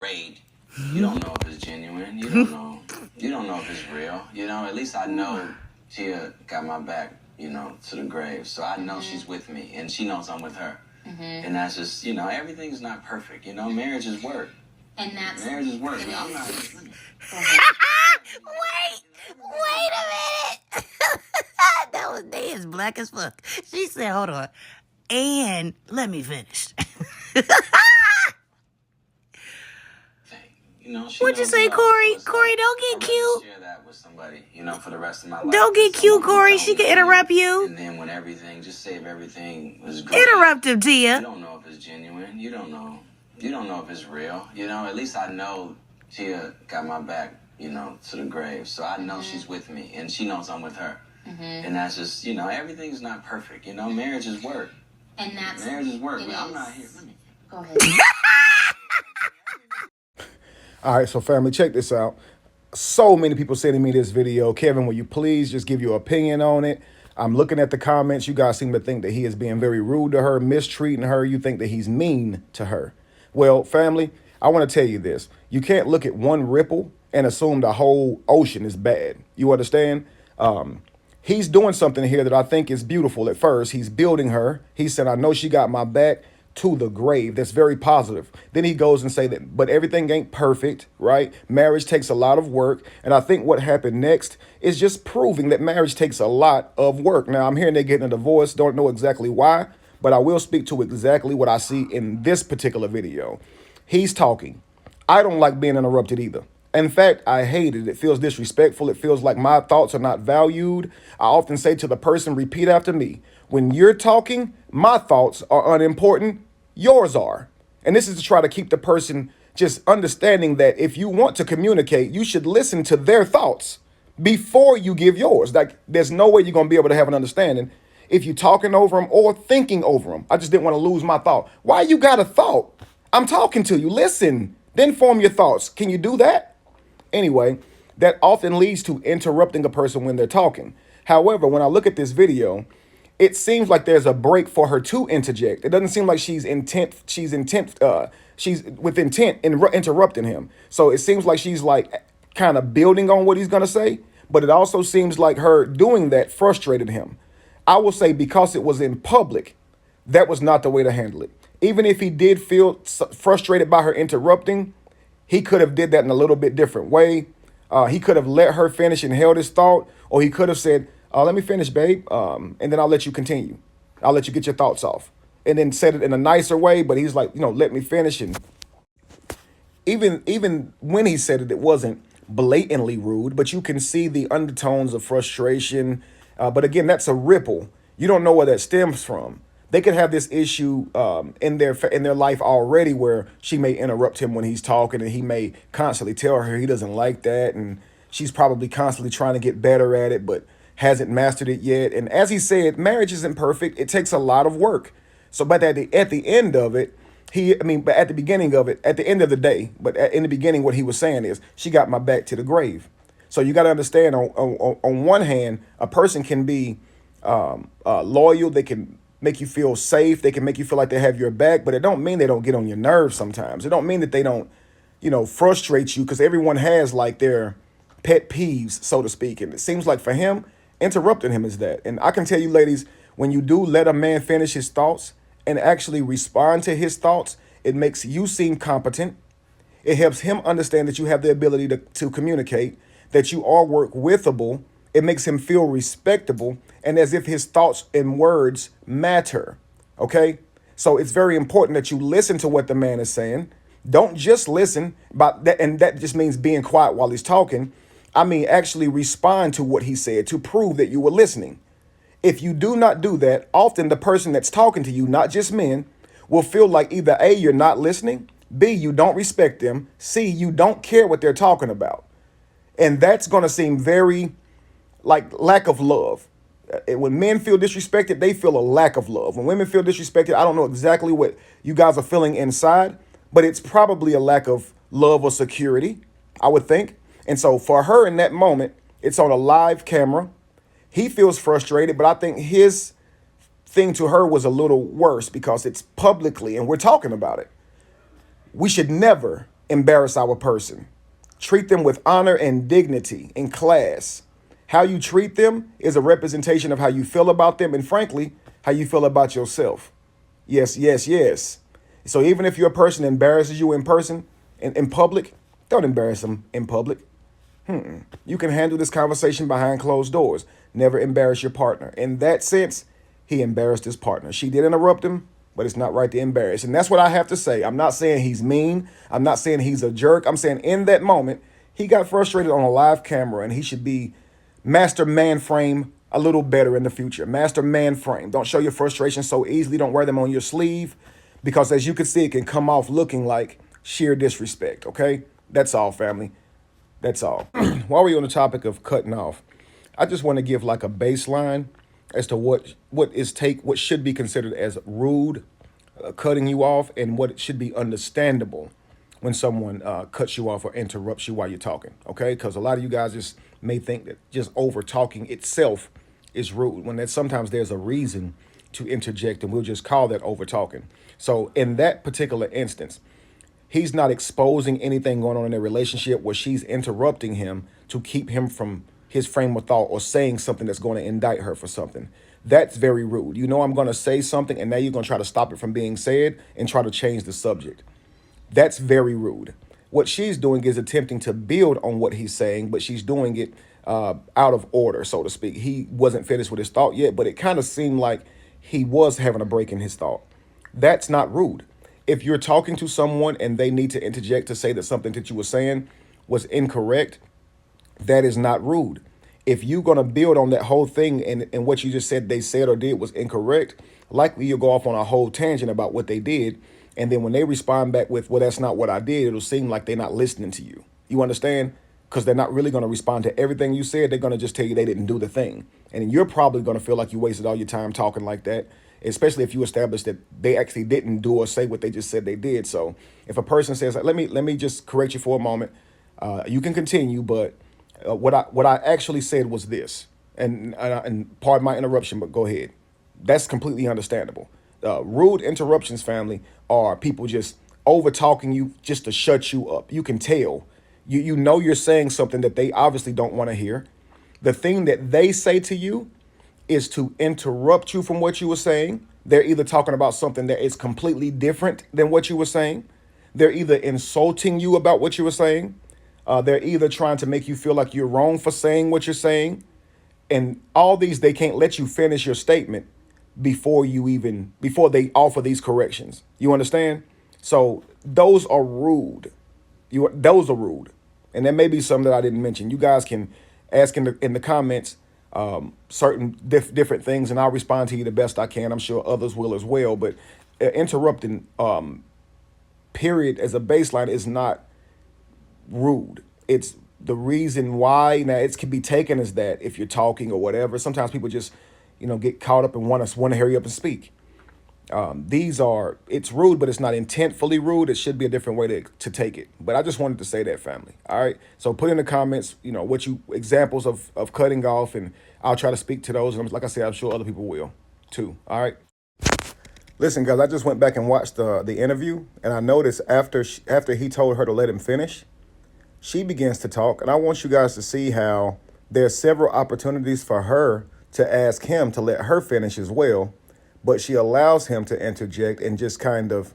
grade. You don't know if it's genuine. You don't know. You don't know if it's real. You know, at least I know she got my back, you know, to the grave. So I know she's with me, and she knows I'm with her. And that's just, you know, everything's not perfect. You know, marriage is work. And that's marriage is work. I'm not. Wait a minute. That was they as black as fuck. She said, hold on. And let me finish. You know, What'd you say, Corey? Corey, don't get cute. Share that with somebody, you know, for the rest of my life. Don't get cute, Corey. She can interrupt you. And then when everything, just say if everything was great. Interrupt him, Tia. You don't know if it's genuine. You don't know. You don't know if it's real. You know, at least I know she got my back, you know, to the grave. So I know she's with me, and she knows I'm with her. And that's just, you know, everything's not perfect. You know, marriage is work. And that's marriage is work. I'm not here. Go ahead. All right, so family, check this out. So many people sending me this video. Kevin, will you please just give your opinion on it? I'm looking at the comments. You guys seem to think that he is being very rude to her, mistreating her. You think that he's mean to her. Well, family, I want to tell you this. You can't look at one ripple and assume the whole ocean is bad. You understand? He's doing something here that I think is beautiful at first. He's building her. He said, I know she got my back to the grave. That's very positive. Then he goes and say that, but everything ain't perfect, right? Marriage takes a lot of work. And I think what happened next is just proving that marriage takes a lot of work. Now, I'm hearing they're getting a divorce. Don't know exactly why, but I will speak to exactly what I see in this particular video. He's talking. I don't like being interrupted either. In fact, I hate it. It feels disrespectful. It feels like my thoughts are not valued. I often say to the person, repeat after me. When you're talking, my thoughts are unimportant. Yours are. And this is to try to keep the person just understanding that if you want to communicate, you should listen to their thoughts before you give yours. Like, there's no way you're going to be able to have an understanding if you're talking over them or thinking over them. I just didn't want to lose my thought. Why you got a thought? I'm talking to you. Listen, then form your thoughts. Can you do that? Anyway, that often leads to interrupting a person when they're talking. However, when I look at this video, it seems like there's a break for her to interject. It doesn't seem like she's with intent in interrupting him. So it seems like she's like kind of building on what he's going to say, but it also seems like her doing that frustrated him. I will say because it was in public, that was not the way to handle it. Even if he did feel frustrated by her interrupting, he could have did that in a little bit different way. He could have let her finish and held his thought, or he could have said, let me finish, babe, and then I'll let you continue. I'll let you get your thoughts off. And then said it in a nicer way, but he's like, let me finish. And even when he said it, it wasn't blatantly rude, but you can see the undertones of frustration. But again, that's a ripple. You don't know where that stems from. They could have this issue in their life already where she may interrupt him when he's talking, and he may constantly tell her he doesn't like that. And she's probably constantly trying to get better at it, but hasn't mastered it yet. And as he said, marriage isn't perfect. It takes a lot of work. So, but at the end of it, but at the beginning of it, at the end of the day, in the beginning, what he was saying is, she got my back to the grave. So you got to understand, on one hand, a person can be loyal. They can make you feel safe. They can make you feel like they have your back, but it don't mean they don't get on your nerves sometimes. It don't mean that they don't, frustrate you, because everyone has like their pet peeves, so to speak. And it seems like for him, interrupting him is that. And I can tell you, ladies, when you do let a man finish his thoughts and actually respond to his thoughts, it makes you seem competent. It helps him understand that you have the ability to communicate, that you are work withable. It makes him feel respectable and as if his thoughts and words matter. Okay? So it's very important that you listen to what the man is saying. Don't just listen, and that just means being quiet while he's talking. I mean, actually respond to what he said to prove that you were listening. If you do not do that, often the person that's talking to you, not just men, will feel like either A, you're not listening, B, you don't respect them, C, you don't care what they're talking about. And that's going to seem very like lack of love. When men feel disrespected, they feel a lack of love. When women feel disrespected, I don't know exactly what you guys are feeling inside, but it's probably a lack of love or security, I would think. And so for her in that moment, it's on a live camera. He feels frustrated, but I think his thing to her was a little worse because it's publicly and we're talking about it. We should never embarrass our person. Treat them with honor and dignity in class. How you treat them is a representation of how you feel about them and, frankly, how you feel about yourself. Yes, yes, yes. So even if your person embarrasses you in person, in public, don't embarrass them in public. You can handle this conversation behind closed doors. Never embarrass your partner. In that sense, he embarrassed his partner. She did interrupt him, but it's not right to embarrass. And that's what I have to say. I'm not saying he's mean. I'm not saying he's a jerk. I'm saying in that moment, he got frustrated on a live camera, and he should be master man frame a little better in the future. Master man frame. Don't show your frustration so easily. Don't wear them on your sleeve, because as you can see, it can come off looking like sheer disrespect. Okay? That's all, family. That's all. While we're on the topic of cutting off, I just want to give like a baseline as to what should be considered as rude, cutting you off, and what should be understandable when someone cuts you off or interrupts you while you're talking. Okay, because a lot of you guys just may think that just over talking itself is rude, when sometimes there's a reason to interject, and we'll just call that over talking. So in that particular instance, he's not exposing anything going on in their relationship where she's interrupting him to keep him from his frame of thought or saying something that's going to indict her for something. That's very rude. You know, I'm going to say something, and now you're going to try to stop it from being said and try to change the subject. That's very rude. What she's doing is attempting to build on what he's saying, but she's doing it out of order, so to speak. He wasn't finished with his thought yet, but it kind of seemed like he was having a break in his thought. That's not rude. If you're talking to someone and they need to interject to say that something that you were saying was incorrect, that is not rude. If you're going to build on that whole thing and what you just said they said or did was incorrect, likely you'll go off on a whole tangent about what they did. And then when they respond back with, well, that's not what I did, it'll seem like they're not listening to you. You understand? Because they're not really going to respond to everything you said. They're going to just tell you they didn't do the thing. And you're probably going to feel like you wasted all your time talking like that, especially if you establish that they actually didn't do or say what they just said they did. So if a person says, let me just correct you for a moment, you can continue, but what I actually said was this, and pardon my interruption, but go ahead. That's completely understandable. Rude interruptions, family, are people just over talking you just to shut you up. You can tell. You know you're saying something that they obviously don't want to hear. The thing that they say to you is to interrupt you from what you were saying. They're either talking about something that is completely different than what you were saying. They're either insulting you about what you were saying. They're either trying to make you feel like you're wrong for saying what you're saying. And all these, they can't let you finish your statement before they offer these corrections. You understand? So those are rude. Those are rude. And there may be some that I didn't mention. You guys can ask in the comments certain different things, and I'll respond to you the best I can. I'm sure others will as well. But interrupting, period, as a baseline is not rude. It's the reason why. Now, it can be taken as that if you're talking or whatever. Sometimes people just, get caught up and want to hurry up and speak. It's rude, but it's not intentfully rude. It should be a different way to take it. But I just wanted to say that, family. All right. So put in the comments, examples of cutting off, and I'll try to speak to those. And like I said, I'm sure other people will too. All right. Listen, guys, I just went back and watched the interview, and I noticed after he told her to let him finish, she begins to talk. And I want you guys to see how there are several opportunities for her to ask him to let her finish as well. But she allows him to interject and just kind of,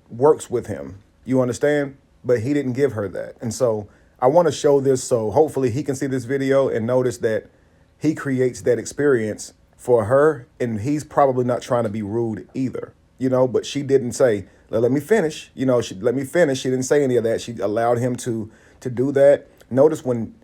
works with him. You understand? But he didn't give her that. And so I want to show this so hopefully he can see this video and notice that he creates that experience for her. And he's probably not trying to be rude either, but she didn't say, let me finish. Let me finish. She didn't say any of that. She allowed him to do that. Notice when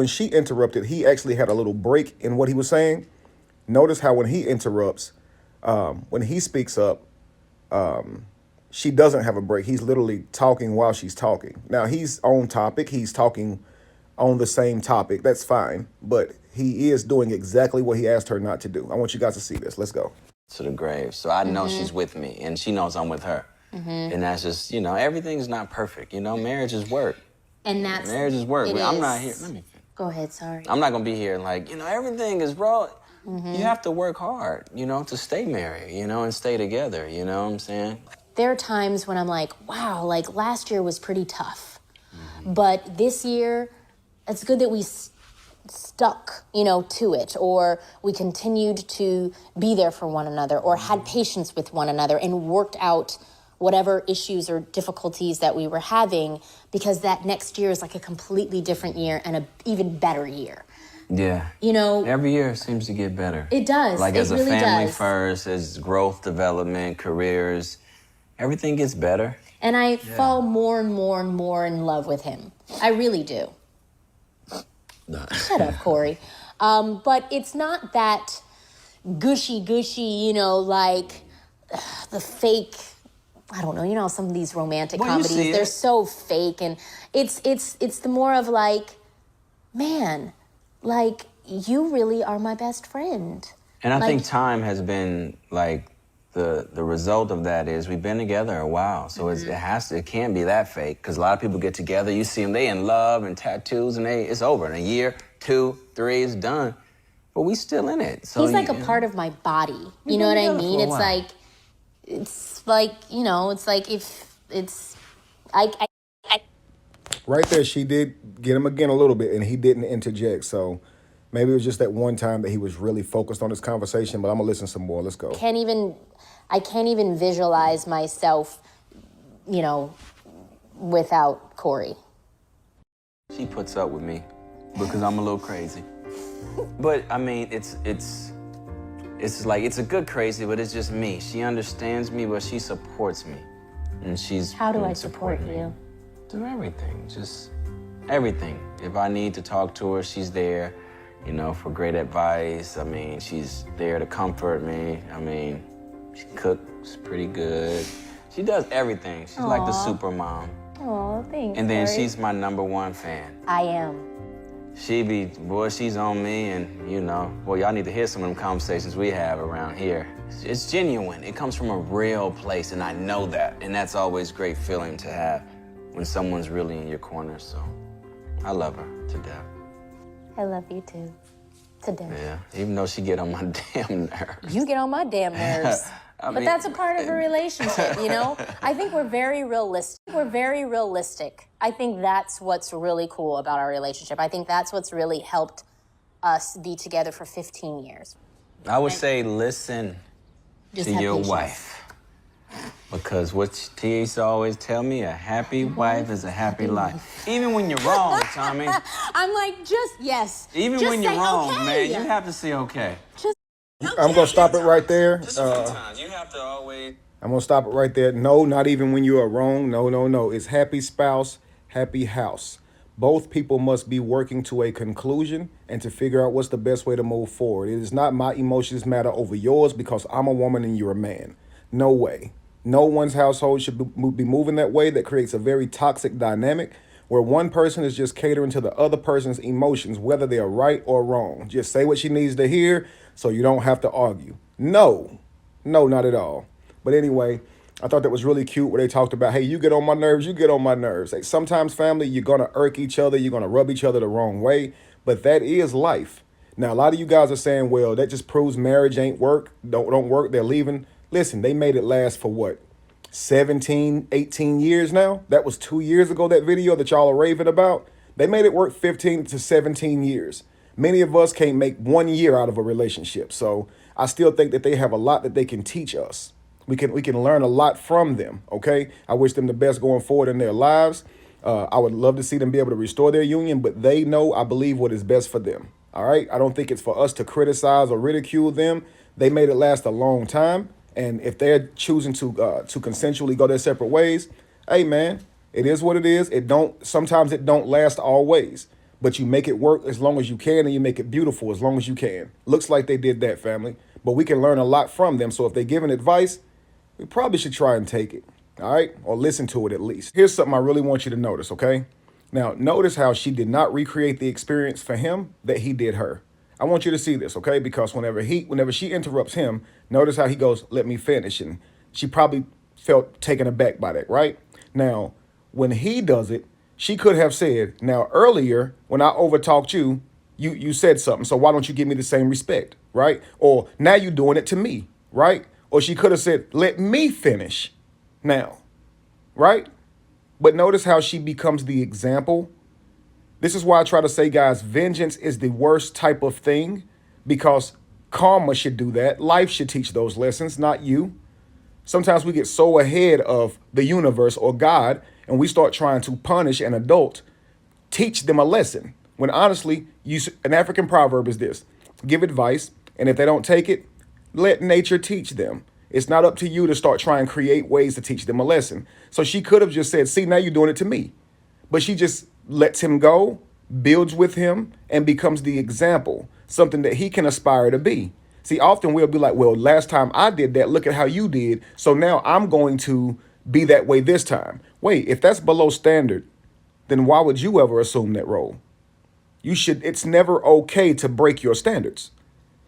she interrupted, he actually had a little break in what he was saying. Notice how when he interrupts, when he speaks up, she doesn't have a break. He's literally talking while she's talking. Now, he's on topic. He's talking on the same topic. That's fine. But he is doing exactly what he asked her not to do. I want you guys to see this. Let's go. To the grave. So I know she's with me, and she knows I'm with her. And that's just, everything's not perfect. Marriage is work. And that's marriage is work. I'm not here. Let me finish. Go ahead, sorry. I'm not going to be here like, everything is wrong. You have to work hard, to stay married, and stay together, you know what I'm saying? there are times when I'm like, wow, like last year was pretty tough. But this year, it's good that we stuck, to it, or we continued to be there for one another, or had patience with one another and worked out whatever issues or difficulties that we were having, because that next year is like a completely different year and an even better year. Yeah. Every year seems to get better. It does. Like it as a really family does. first, as growth, development, careers, everything gets better. And I fall more and more and more in love with him. I really do. Shut up, Corey. But it's not that gushy, like the fake, I don't know, some of these romantic comedies, they're so fake. And it's the more of like, man, like, you really are my best friend. And I think time has been like, the result of that is we've been together a while. So it can't be that fake, because a lot of people get together, you see them, they in love and tattoos, and it's over in a year, 2, 3, it's done. But we still in it. So he's like a part of my body. You know what I mean? It's like, Right there, she did get him again a little bit, and he didn't interject. So maybe it was just that one time that he was really focused on this conversation, but I'm going to listen some more. Let's go. I can't even visualize myself, without Corey. She puts up with me because I'm a little crazy. But I mean, it's like, it's a good crazy, but it's just me. She understands me, but she supports me. And she's How do I support you? Do everything, just everything. If I need to talk to her, she's there, for great advice. I mean, she's there to comfort me. I mean, she cooks pretty good. She does everything. She's like the super mom. Oh, thanks. And then Corey. she's my #1 fan. I am. She's on me, and y'all need to hear some of them conversations we have around here. It's genuine. It comes from a real place, and I know that. And that's always a great feeling to have when someone's really in your corner. So I love her to death. I love you too. To death. Yeah, even though she get on my damn nerves. You get on my damn nerves. But that's a part of a relationship, I think we're very realistic. I think that's what's really cool about our relationship. I think that's what's really helped us be together for 15 years. I would say listen Just to have your patience. wife. Because what Tia used to always tell me, a happy wife is a happy life. Even when you're wrong, Tommy. I'm like, yes. Even just when you're say wrong, okay. man, you have to say okay. I'm going to stop it right there. Sometimes you have to always... I'm going to stop it right there. No, not even when you are wrong. No. It's happy spouse, happy house. Both people must be working to a conclusion and to figure out what's the best way to move forward. It is not my emotions matter over yours because I'm a woman and you're a man. No way. No one's household should be moving that way. That creates a very toxic dynamic where one person is just catering to the other person's emotions, whether they are right or wrong. Just say what she needs to hear so you don't have to argue. No, not at all. But anyway, I thought that was really cute where they talked about, hey, you get on my nerves, you get on my nerves. Like, sometimes, family, you're going to irk each other, you're going to rub each other the wrong way, but that is life. Now, a lot of you guys are saying, well, that just proves marriage ain't don't work, they're leaving. Listen, they made it last for what, 17, 18 years now? That was 2 years ago, that video that y'all are raving about. They made it work 15 to 17 years. Many of us can't make 1 year out of a relationship. So I still think that they have a lot that they can teach us. We can learn a lot from them, okay? I wish them the best going forward in their lives. I would love to see them be able to restore their union, but they know, I believe, what is best for them, all right? I don't think it's for us to criticize or ridicule them. They made it last a long time, and if they're choosing to consensually go their separate ways, hey, man, it is what it is. Sometimes it don't last always, but you make it work as long as you can, and you make it beautiful as long as you can. Looks like they did that, family, but we can learn a lot from them. So if they're giving advice, we probably should try and take it, all right? Or listen to it at least. Here's something I really want you to notice, okay? Now, notice how she did not recreate the experience for him that he did her. I want you to see this, okay? Because whenever she interrupts him, notice how he goes, let me finish. And she probably felt taken aback by that, right? Now, when he does it, she could have said, now, earlier, when I overtalked you, you said something, so why don't you give me the same respect, right? Or now you're doing it to me, right? Or she could have said, let me finish. now, right? But notice how she becomes the example. This is why I try to say, guys, vengeance is the worst type of thing, because karma should do that. Life should teach those lessons, not you. Sometimes we get so ahead of the universe or God, and we start trying to punish an adult, teach them a lesson. When honestly, an African proverb is this: give advice, and if they don't take it, let nature teach them. It's not up to you to start trying to create ways to teach them a lesson. So she could have just said, see, now you're doing it to me. But she just lets him go, builds with him, and becomes the example, something that he can aspire to be. See, often we'll be like, well, last time I did that, look at how you did. So now I'm going to be that way this time. Wait, if that's below standard, then why would you ever assume that role? It's never okay to break your standards.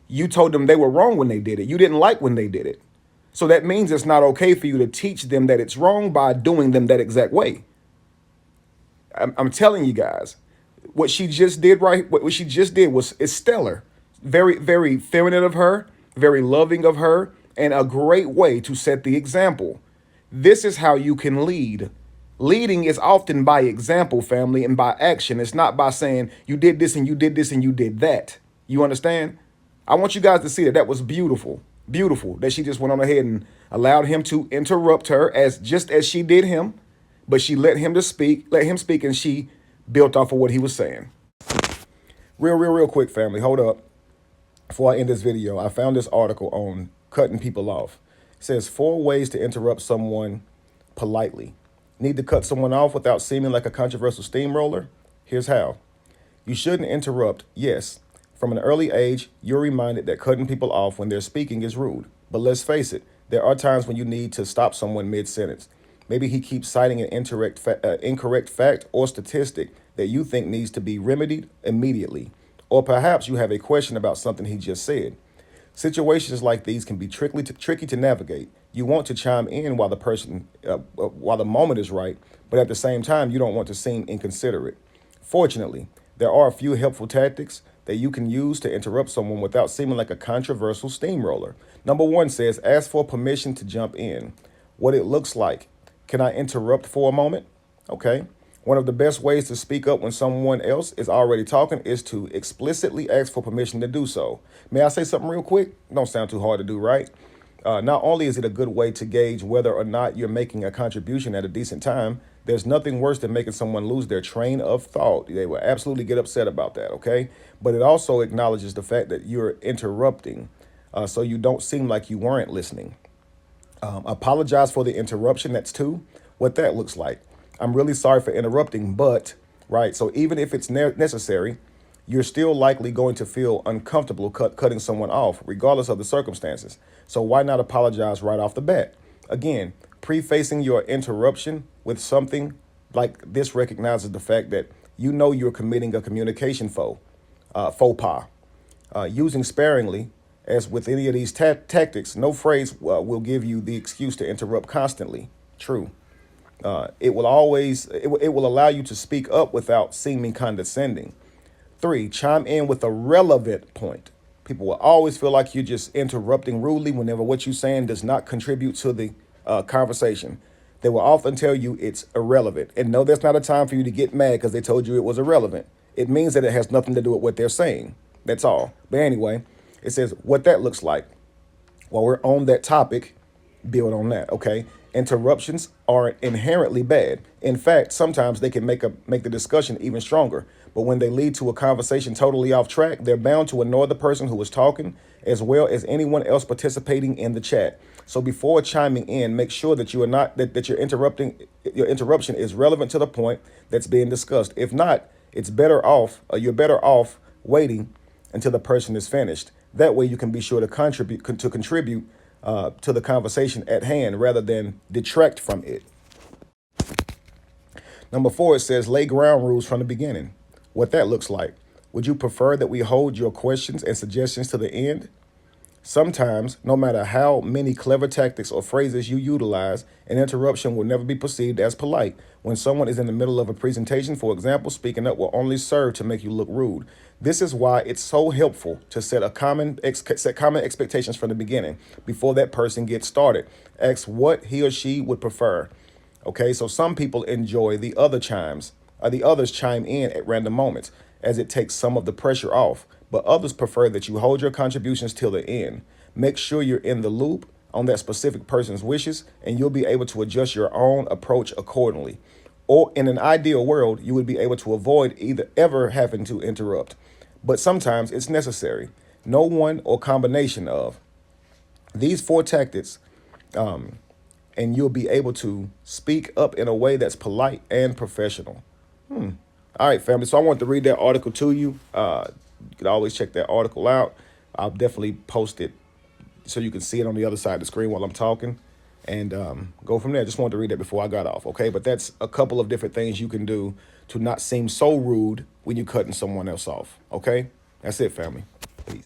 You told them they were wrong when they did it. You didn't like when they did it. So that means it's not okay for you to teach them that it's wrong by doing them that exact way. I'm telling you guys, what she just did is stellar. Very, very feminine of her, very loving of her, and a great way to set the example. This is how you can lead. Leading is often by example, family, and by action. It's not by saying you did this and you did this and you did that. You understand? I want you guys to see that that was beautiful. Beautiful that she just went on ahead and allowed him to interrupt her just as she did him, but she let him speak, and she built off of what he was saying. Real quick, family. Hold up. Before I end this video, I found this article on cutting people off. It says 4 ways to interrupt someone politely. Need to cut someone off without seeming like a controversial steamroller? Here's how. You shouldn't interrupt, yes. From an early age, you're reminded that cutting people off when they're speaking is rude. But let's face it, there are times when you need to stop someone mid-sentence. Maybe he keeps citing an incorrect fact or statistic that you think needs to be remedied immediately. Or perhaps you have a question about something he just said. Situations like these can be tricky to navigate. You want to chime in while the moment is right, but at the same time, you don't want to seem inconsiderate. Fortunately, there are a few helpful tactics that you can use to interrupt someone without seeming like a controversial steamroller. Number 1 says, ask for permission to jump in. What it looks like. Can I interrupt for a moment? Okay. One of the best ways to speak up when someone else is already talking is to explicitly ask for permission to do so. May I say something real quick? Don't sound too hard to do, right? Not only is it a good way to gauge whether or not you're making a contribution at a decent time, there's nothing worse than making someone lose their train of thought. They will absolutely get upset about that, okay? But it also acknowledges the fact that you're interrupting, so you don't seem like you weren't listening. Apologize for the interruption. That's 2. What that looks like. I'm really sorry for interrupting, but, right? So even if it's necessary, you're still likely going to feel uncomfortable cutting someone off, regardless of the circumstances. So why not apologize right off the bat? Again, prefacing your interruption with something like this recognizes the fact that you know you're committing a communication faux pas. Using sparingly, as with any of these tactics, no phrase will give you the excuse to interrupt constantly. True. It will allow you to speak up without seeming condescending. 3, chime in with a relevant point. People will always feel like you're just interrupting rudely whenever what you're saying does not contribute to the conversation. They will often tell you it's irrelevant. And no, that's not a time for you to get mad because they told you it was irrelevant. It means that it has nothing to do with what they're saying. That's all. But anyway, it says what that looks like. While we're on that topic, build on that, okay? Interruptions are inherently bad. In fact, sometimes they can make the discussion even stronger. But when they lead to a conversation totally off track, they're bound to annoy the person who is talking as well as anyone else participating in the chat. So before chiming in, make sure that you are not that your interruption is relevant to the point that's being discussed. If not, you're better off waiting until the person is finished. That way you can be sure to contribute to the conversation at hand rather than detract from it. Number 4, it says lay ground rules from the beginning. What that looks like. Would you prefer that we hold your questions and suggestions to the end? Sometimes, no matter how many clever tactics or phrases you utilize, an interruption will never be perceived as polite. When someone is in the middle of a presentation, for example, speaking up will only serve to make you look rude. This is why it's so helpful to set common expectations from the beginning before that person gets started. Ask what he or she would prefer. Okay, so some people enjoy the others chime in at random moments, as it takes some of the pressure off, but others prefer that you hold your contributions till the end. Make sure you're in the loop on that specific person's wishes, and you'll be able to adjust your own approach accordingly. Or in an ideal world, you would be able to avoid either ever having to interrupt. But sometimes it's necessary. No one or combination of these four tactics, and you'll be able to speak up in a way that's polite and professional. All right, family. So I want to read that article to you. You can always check that article out. I'll definitely post it so you can see it on the other side of the screen while I'm talking, and go from there. Just wanted to read that before I got off, okay? But that's a couple of different things you can do to not seem so rude when you're cutting someone else off, okay? That's it, family. Peace.